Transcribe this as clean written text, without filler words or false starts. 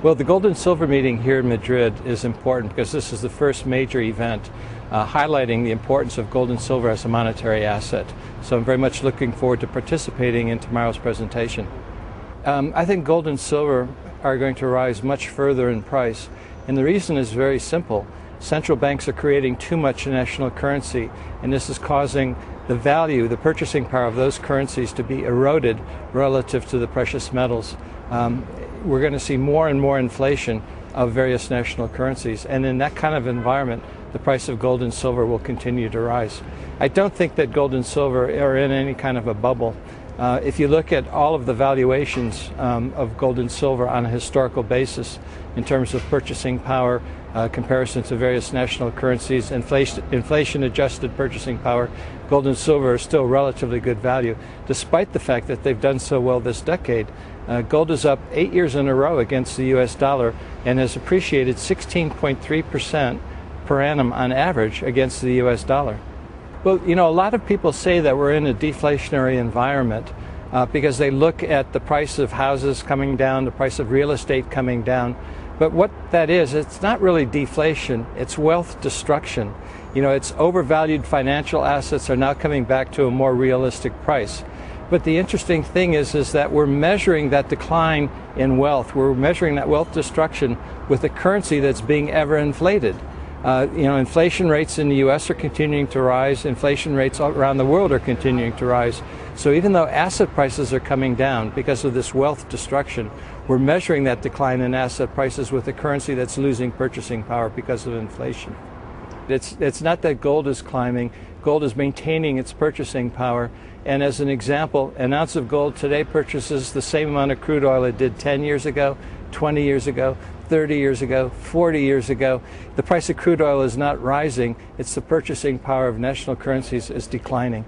Well, the Gold and Silver meeting here in Madrid is important because this is the first major event highlighting the importance of gold and silver as a monetary asset. So I'm very much looking forward to participating in tomorrow's presentation. I think gold and silver are going to rise much further in price, and the reason is very simple. Central banks are creating too much national currency, and this is causing the value, the purchasing power of those currencies to be eroded relative to the precious metals. We're going to see more and more inflation of various national currencies, and in that kind of environment, the price of gold and silver will continue to rise. I don't think that gold and silver are in any kind of a bubble. If you look at all of the valuations of gold and silver on a historical basis in terms of purchasing power, comparison to various national currencies, inflation-adjusted purchasing power, gold and silver are still relatively good value, despite the fact that they've done so well this decade. Gold is up 8 years in a row against the US dollar and has appreciated 16.3% per annum on average against the US dollar. Well, you know, a lot of people say that we're in a deflationary environment because they look at the price of houses coming down, the price of real estate coming down. But what that is, it's not really deflation, it's wealth destruction. You know, it's overvalued financial assets are now coming back to a more realistic price. But the interesting thing is that we're measuring that decline in wealth. We're measuring that wealth destruction with a currency that's being ever inflated. Inflation rates in the US are continuing to rise. Inflation rates around the world are continuing to rise. So even though asset prices are coming down because of this wealth destruction, we're measuring that decline in asset prices with a currency that's losing purchasing power because of inflation. It's not that gold is climbing. Gold is maintaining its purchasing power. And as an example, an ounce of gold today purchases the same amount of crude oil it did 10 years ago, 20 years ago, 30 years ago, 40 years ago. The price of crude oil is not rising. It's the purchasing power of national currencies is declining.